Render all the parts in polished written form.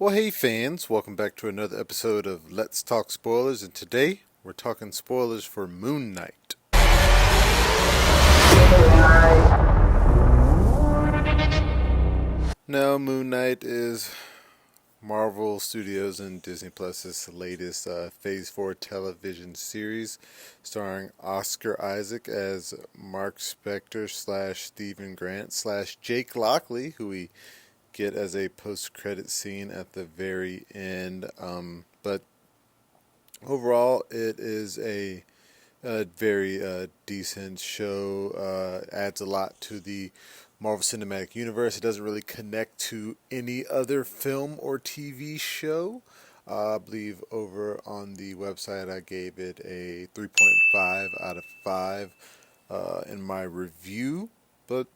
Well, hey fans, welcome back to another episode of Let's Talk Spoilers, and today we're talking spoilers for Moon Knight. Now, Moon Knight is Marvel Studios and Disney Plus's latest Phase 4 television series, starring Oscar Isaac as Marc Spector slash Stephen Grant slash Jake Lockley, who we get as a post-credit scene at the very end. But overall, it is a very decent show. Adds a lot to the Marvel Cinematic Universe. It doesn't really connect to any other film or TV show. I believe over on the website I gave it a 3.5 out of 5 in my review. But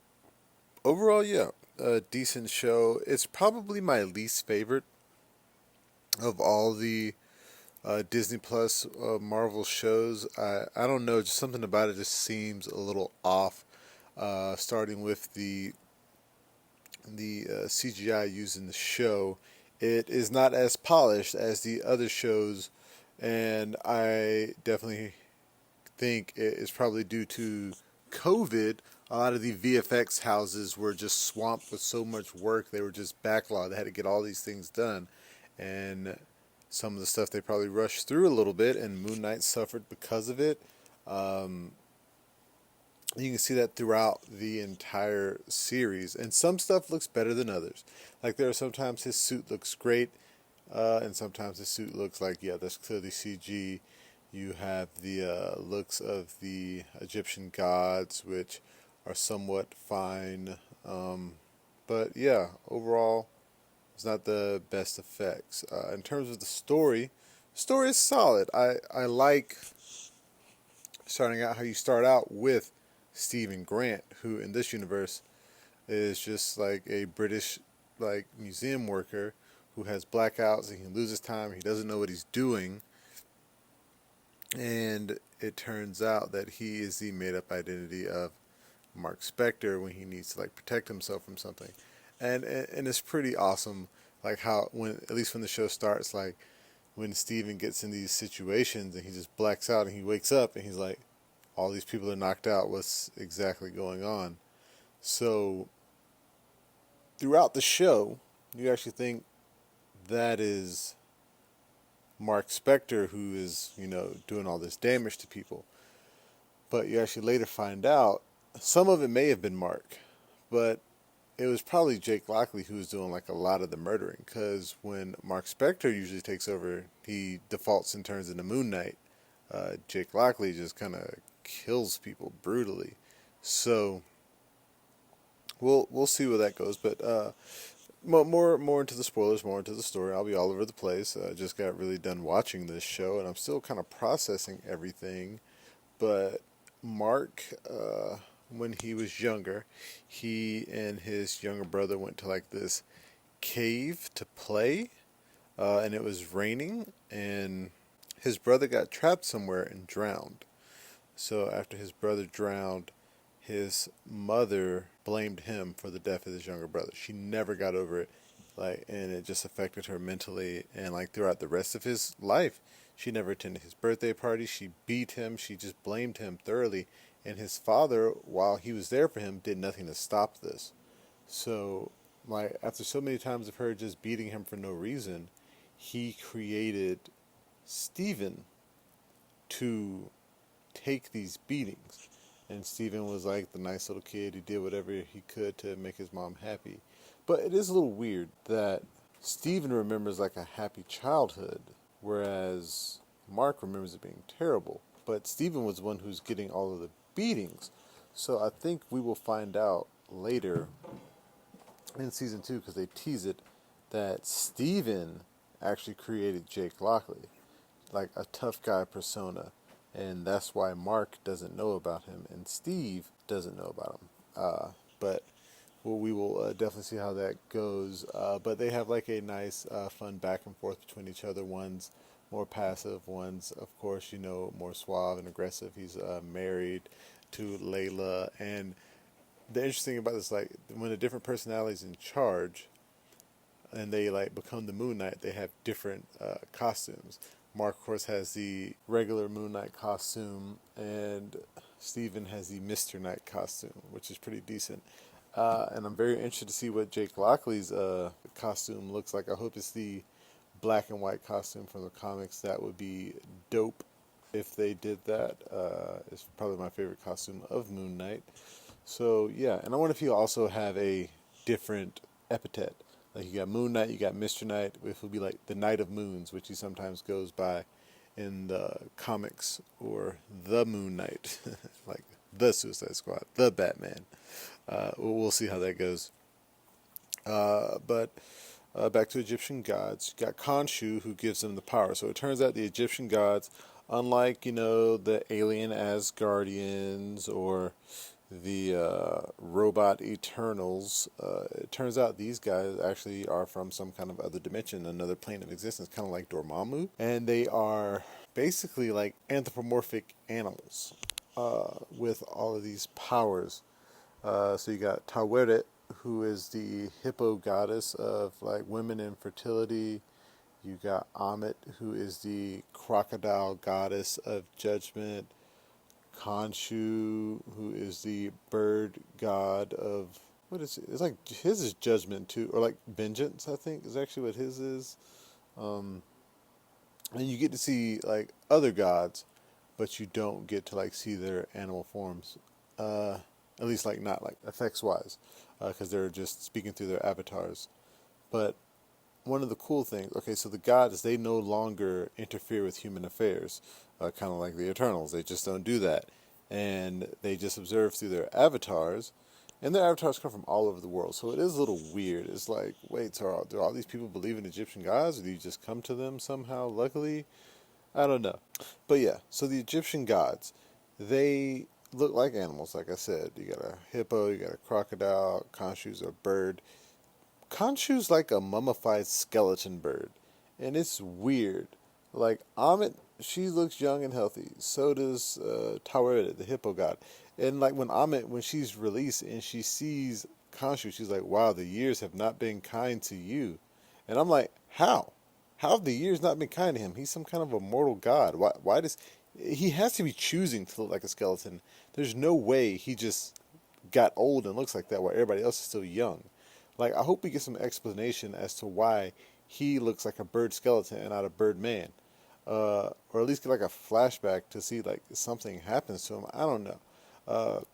overall, yeah, a decent show. It's probably my least favorite of all the Disney Plus Marvel shows. I don't know, just something about it just seems a little off. Starting with the CGI used in the show, it is not as polished as the other shows, and I definitely think it is probably due to COVID. A lot of the VFX houses were just swamped with so much work; they were just backlogged. They had to get all these things done, and some of the stuff they probably rushed through a little bit, and Moon Knight suffered because of it. You can see that throughout the entire series, and some stuff looks better than others. Like there are sometimes his suit looks great, and sometimes his suit looks like, yeah, that's clearly CG. You have the looks of the Egyptian gods, which are somewhat fine. But yeah, overall, it's not the best effects. In terms of the story is solid. I like starting out how you start out with Stephen Grant, who in this universe is just like a British like museum worker who has blackouts and he loses time. He doesn't know what he's doing, and it turns out that he is the made-up identity of Marc Spector when he needs to like protect himself from something, and it's pretty awesome. Like how when at least when the show starts, like when Steven gets in these situations and he just blacks out and he wakes up and he's like, all these people are knocked out. What's exactly going on? So throughout the show, you actually think that is Marc Spector who is, doing all this damage to people. But you actually later find out some of it may have been Mark, but it was probably Jake Lockley who was doing like a lot of the murdering. Because when Marc Spector usually takes over, he defaults and turns into Moon Knight. Jake Lockley just kind of kills people brutally. So we'll see where that goes. But more into the spoilers, more into the story. I'll be all over the place. I just got really done watching this show, and I'm still kind of processing everything. But Mark, when he was younger, he and his younger brother went to like this cave to play, and it was raining, and his brother got trapped somewhere and drowned. So after his brother drowned, his mother blamed him for the death of his younger brother. She never got over it, like, and it just affected her mentally. And like throughout the rest of his life, she never attended his birthday party. She beat him. She just blamed him thoroughly. And his father, while he was there for him, did nothing to stop this. So, like after so many times of her just beating him for no reason, he created Stephen to take these beatings. And Steven was like the nice little kid. He did whatever he could to make his mom happy. But it is a little weird that Steven remembers like a happy childhood, whereas Mark remembers it being terrible. But Steven was the one who's getting all of the beatings. So I think we will find out later in season 2, because they tease it, that Steven actually created Jake Lockley, like a tough guy persona. And that's why Mark doesn't know about him, and Steve doesn't know about him. But we will definitely see how that goes. But they have like a nice, fun back and forth between each other. One's more passive, one's, of course, more suave and aggressive. He's married to Layla. And the interesting about this, like, when a different personality is in charge, and they like become the Moon Knight, they have different costumes. Mark, of course, has the regular Moon Knight costume, and Steven has the Mr. Knight costume, which is pretty decent. And I'm very interested to see what Jake Lockley's costume looks like. I hope it's the black and white costume from the comics. That would be dope if they did that. It's probably my favorite costume of Moon Knight. So, yeah, and I wonder if you also have a different epithet. Like, you got Moon Knight, you got Mr. Knight, which would be like the Knight of Moons, which he sometimes goes by in the comics, or the Moon Knight, like the Suicide Squad, the Batman. We'll see how that goes. But back to Egyptian gods. You got Khonshu, who gives them the power. So it turns out the Egyptian gods, unlike, the alien Asgardians or the robot Eternals, it turns out these guys actually are from some kind of other dimension, another plane of existence, kind of like Dormammu. And they are basically like anthropomorphic animals with all of these powers. So you got Taweret, who is the hippo goddess of like women and fertility. You got Ammit, who is the crocodile goddess of judgment. Khonshu, who is the bird god of, what is it? It's like his is judgment too, or like vengeance, I think is actually what his is. And you get to see like other gods, but you don't get to like see their animal forms. At least like not like effects wise, because they're just speaking through their avatars. But one of the cool things, okay, so the gods, they no longer interfere with human affairs, kind of like the Eternals. They just don't do that. And they just observe through their avatars, and their avatars come from all over the world. So it is a little weird. It's like, wait, so do all these people believe in Egyptian gods, or do you just come to them somehow, luckily? I don't know. But yeah, so the Egyptian gods, they look like animals, like I said. You got a hippo, you got a crocodile, Khonshu's a bird. Khonshu's like a mummified skeleton bird, and it's weird. Like, Ammit, she looks young and healthy. So does Taweret, the hippo god. And like when Ammit, when she's released and she sees Khonshu, she's like, wow, the years have not been kind to you. And I'm like, how? How have the years not been kind to him? He's some kind of a mortal god. Why does... He has to be choosing to look like a skeleton. There's no way he just got old and looks like that while everybody else is still young. Like, I hope we get some explanation as to why he looks like a bird skeleton and not a bird man. Or at least get like a flashback to see like something happens to him. I don't know.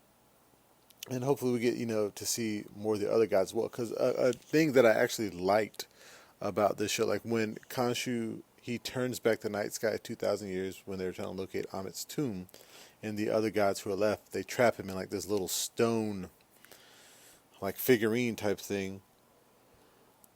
And hopefully we get, to see more of the other gods as well. Because a thing that I actually liked about this show, like when Khonshu, he turns back the night sky 2,000 years when they're trying to locate Ammit's tomb, and the other gods who are left, they trap him in like this little stone, like figurine type thing.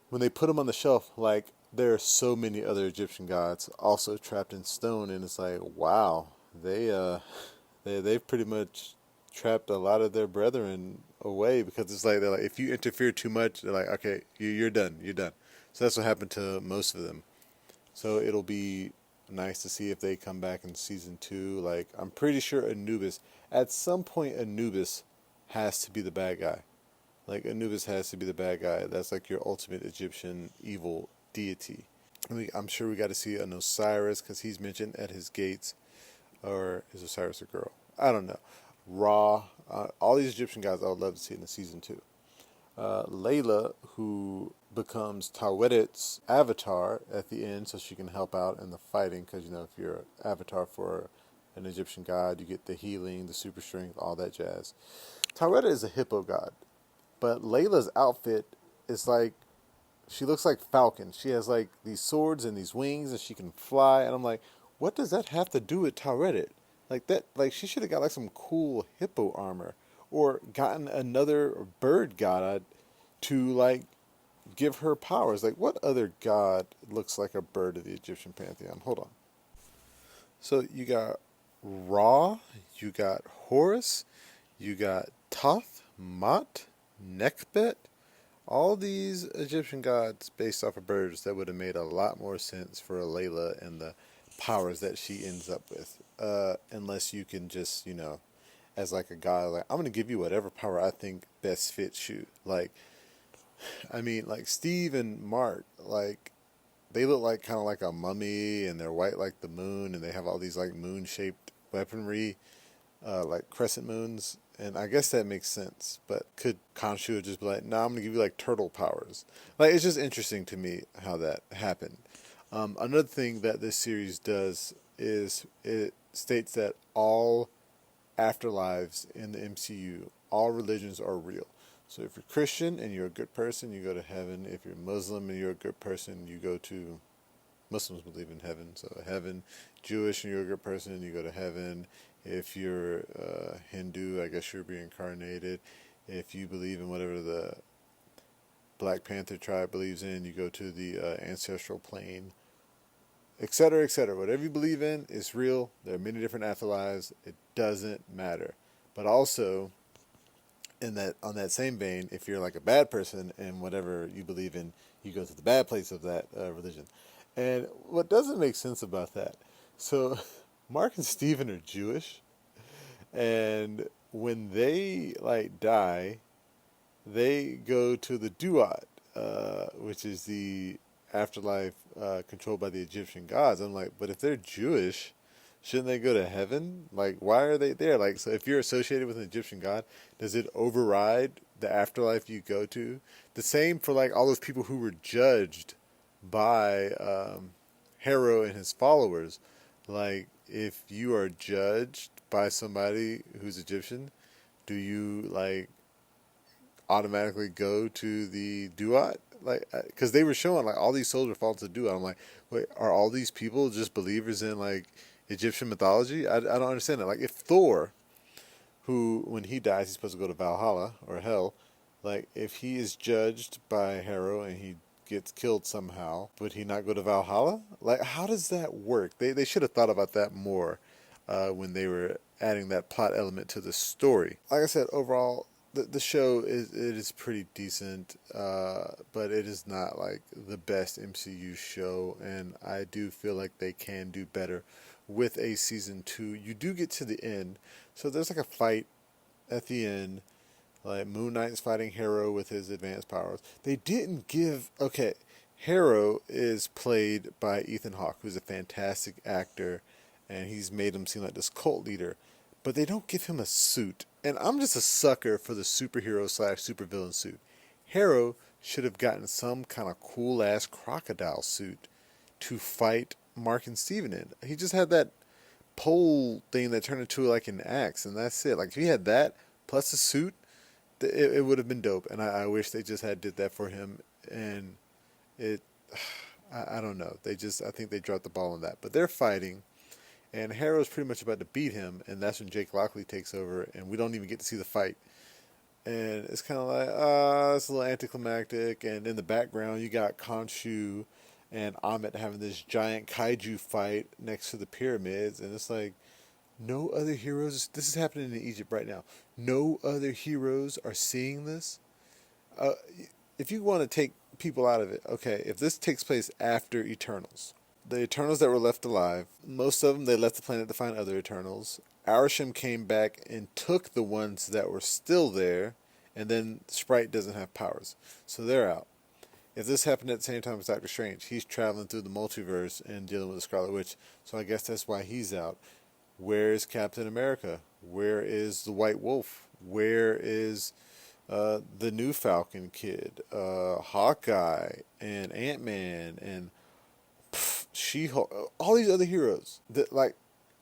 When they put him on the shelf, like, there are so many other Egyptian gods also trapped in stone, and it's like, wow, they've pretty much trapped a lot of their brethren away, because it's like, they're like, if you interfere too much, they're like, okay, you're done. So that's what happened to most of them. So it'll be nice to see if they come back in season 2. Like, I'm pretty sure at some point Anubis has to be the bad guy. Like, Anubis has to be the bad guy. That's like your ultimate Egyptian evil deity. I'm sure we got to see an Osiris, because he's mentioned at his gates. Or is Osiris a girl? I don't know. Ra. All these Egyptian guys I would love to see in the season 2. Layla, who becomes Taweret's avatar at the end, so she can help out in the fighting, because, if you're an avatar for an Egyptian god, you get the healing, the super strength, all that jazz. Taweret is a hippo god, but Layla's outfit is like, she looks like Falcon. She has like these swords and these wings, and she can fly, and I'm like, what does that have to do with Taweret? Like she should have got like some cool hippo armor, or gotten another bird god to like give her powers. Like, what other god looks like a bird of the Egyptian pantheon? Hold on. So you got Ra, you got Horus, you got Thoth, Mot, Nekhbet. All these Egyptian gods based off of birds that would have made a lot more sense for Layla and the powers that she ends up with. Unless you can just, as like a god, like, I'm going to give you whatever power I think best fits you. Like, I mean, like Steve and Mark, like they look like kind of like a mummy, and they're white like the moon, and they have all these like moon shaped weaponry, like crescent moons. And I guess that makes sense. But could Khonshu just be like, "No, I'm gonna give you like turtle powers"? Like it's just interesting to me how that happened. Another thing that this series does is it states that all afterlives in the MCU, all religions are real. So if you're Christian and you're a good person, you go to heaven. If you're Muslim and you're a good person, you go to Muslims believe in heaven, so heaven. Jewish and you're a good person, you go to heaven. If you're Hindu, I guess you're reincarnated. If you believe in whatever the Black Panther tribe believes in, you go to the ancestral plane, etc., etc. Whatever you believe in is real. There are many different afterlives. It doesn't matter. But also, in that on that same vein, if you're like a bad person and whatever you believe in, you go to the bad place of that religion. And what doesn't make sense about that? So, Mark and Steven are Jewish, and when they like die, they go to the Duat, which is the afterlife controlled by the Egyptian gods. I'm like, but if they're Jewish, shouldn't they go to heaven? Like, why are they there? Like, so if you're associated with an Egyptian god, does it override the afterlife you go to? The same for like all those people who were judged by Harrow and his followers. Like, if you are judged by somebody who's Egyptian, do you like automatically go to the Duat? Like, because they were showing like all these soldiers fall to Duat. I'm like, wait, are all these people just believers in like Egyptian mythology? I don't understand that. Like, if Thor, who when he dies he's supposed to go to Valhalla or hell, like if he is judged by Harrow and he gets killed somehow, would he not go to Valhalla? Like, how does that work? They should have thought about that more when they were adding that plot element to the story. Like I said, overall, the show is pretty decent, but it is not like the best MCU show, and I do feel like they can do better with a season 2. You do get to the end, so there's like a fight at the end. Like Moon Knight's fighting Harrow with his advanced powers. They didn't give Harrow is played by Ethan Hawke, who's a fantastic actor, and he's made him seem like this cult leader. But they don't give him a suit. And I'm just a sucker for the superhero / supervillain suit. Harrow should have gotten some kind of cool ass crocodile suit to fight Mark and Steven in. He just had that pole thing that turned into like an axe, and that's it. Like if he had that plus a suit, it would have been dope. And I wish they just had did that for him. And it, I don't know. I think they dropped the ball on that. But they're fighting. And Harrow's pretty much about to beat him, and that's when Jake Lockley takes over, and we don't even get to see the fight. And it's kind of like, it's a little anticlimactic. And in the background, you got Khonshu and Amit having this giant kaiju fight next to the pyramids, and it's like, no other heroes. This is happening in Egypt right now. No other heroes are seeing this. If you want to take people out of it, okay, if this takes place after Eternals, the Eternals that were left alive, most of them, they left the planet to find other Eternals. Arishem came back and took the ones that were still there, and then Sprite doesn't have powers. So they're out. If this happened at the same time as Doctor Strange, he's traveling through the multiverse and dealing with the Scarlet Witch, so I guess that's why he's out. Where is Captain America? Where is the White Wolf? Where is the new Falcon kid? Hawkeye and Ant-Man and She-Hulk, all these other heroes that like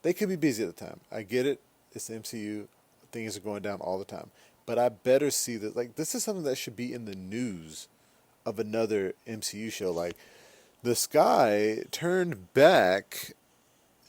they could be busy at the time. I get it. It's the MCU. Things are going down all the time. But I better see that like this is something that should be in the news of another MCU show. Like the sky turned back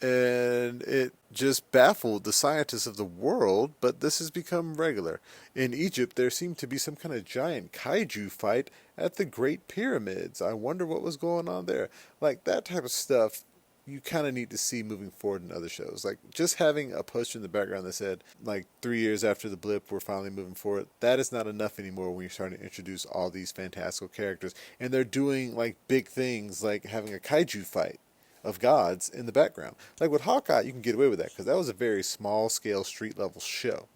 and it just baffled the scientists of the world, but this has become regular. In Egypt, there seemed to be some kind of giant kaiju fight at the Great Pyramids. I wonder what was going on there. Like, that type of stuff you kind of need to see moving forward in other shows. Like, just having a poster in the background that said, like, 3 years after the blip, we're finally moving forward, that is not enough anymore when you're starting to introduce all these fantastical characters. And they're doing, like, big things, like having a kaiju fight of gods in the background. Like with Hawkeye, you can get away with that because that was a very small scale street level show,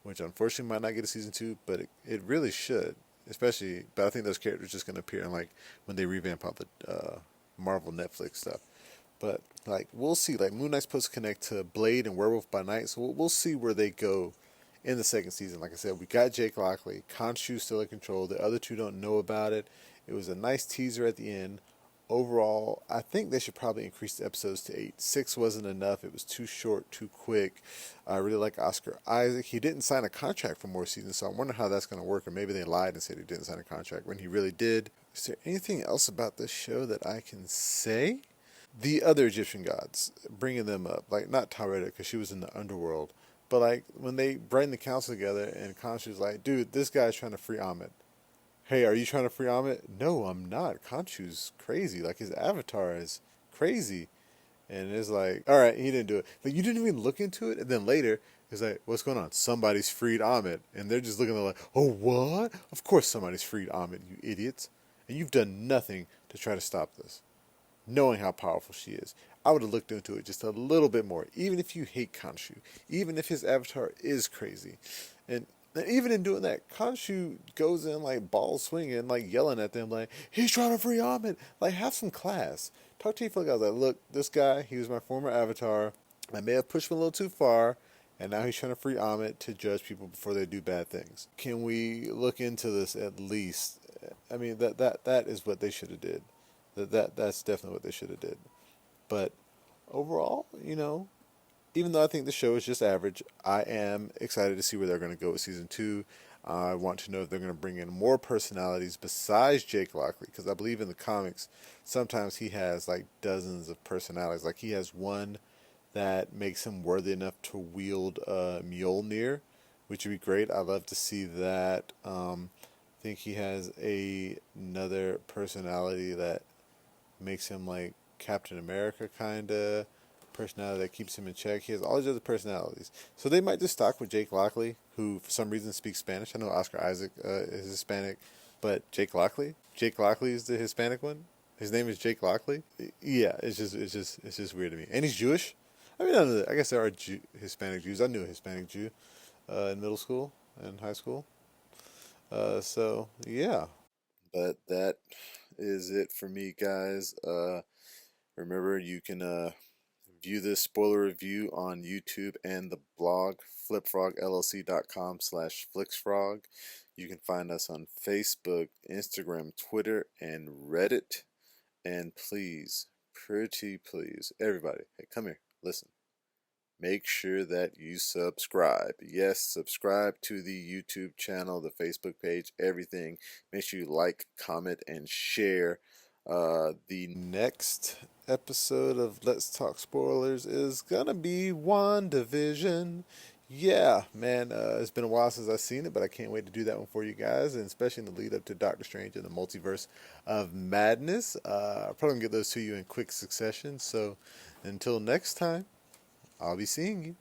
which unfortunately might not get a season 2, but it really should. especially. But I think those characters are just gonna appear in like when they revamp all the Marvel Netflix stuff. But like we'll see. Like Moon Knight's supposed to connect to Blade and Werewolf by Night, so we'll see where they go in the second season. Like I said, we got Jake Lockley, Khonshu still in control. The other two don't know about it. It was a nice teaser at the end. Overall, I think they should probably increase the episodes to 8. 6 wasn't enough. It was too short, too quick. I really like Oscar Isaac. He didn't sign a contract for more seasons, so I'm wondering how that's going to work. Or maybe they lied and said he didn't sign a contract when he really did. Is there anything else about this show that I can say? The other Egyptian gods, bringing them up. Like, not Tyretta, because she was in the underworld. But, like, when they bring the council together and Khonshu's like, dude, this guy's trying to free Ahmed. Hey, are you trying to free Ahmed? No, I'm not. Khonshu's crazy. Like, his avatar is crazy. And it's like, all right, he didn't do it. Like, you didn't even look into it? And then later, it's like, what's going on? Somebody's freed Ahmed. And they're just looking like, oh, what? Of course somebody's freed Ahmed, you idiots. And you've done nothing to try to stop this. Knowing how powerful she is. I would have looked into it just a little bit more. Even if you hate Khonshu. Even if his avatar is crazy. And even in doing that, Khonshu goes in like balls swinging, like yelling at them, like, he's trying to free Ahmed. Like, have some class. Talk to your fellow guys. Like, look, this guy, he was my former avatar. I may have pushed him a little too far, and now he's trying to free Ahmed to judge people before they do bad things. Can we look into this at least? I mean, that is what they should have did. That's definitely what they should have did. But overall, even though I think the show is just average, I am excited to see where they're going to go with season 2. I want to know if they're going to bring in more personalities besides Jake Lockley, because I believe in the comics, sometimes he has like dozens of personalities. Like he has one that makes him worthy enough to wield Mjolnir, which would be great. I'd love to see that. I think he has another personality that makes him like Captain America kind of personality that keeps him in check. He has all these other personalities. So they might just stock with Jake Lockley, who for some reason speaks Spanish. I know Oscar Isaac is Hispanic, but Jake Lockley is the Hispanic one. His name is Jake Lockley. Yeah, it's just weird to me. And he's Jewish. I mean, I guess there are Hispanic Jews. I knew a Hispanic Jew in middle school and high school. So yeah, but that is it for me, guys. Remember, you can view this spoiler review on YouTube and the blog flipfrogllc.com/flixfrog. You can find us on Facebook, Instagram, Twitter, and Reddit. And please, pretty please, everybody, hey, come here, listen. Make sure that you subscribe. Yes, subscribe to the YouTube channel, the Facebook page, everything. Make sure you like, comment, and share. The next episode of Let's Talk Spoilers is gonna be WandaVision. Yeah, man, it's been a while since I've seen it, but I can't wait to do that one for you guys, and especially in the lead up to Doctor Strange and the Multiverse of Madness. I'll probably gonna get those to you in quick succession. So until next time, I'll be seeing you.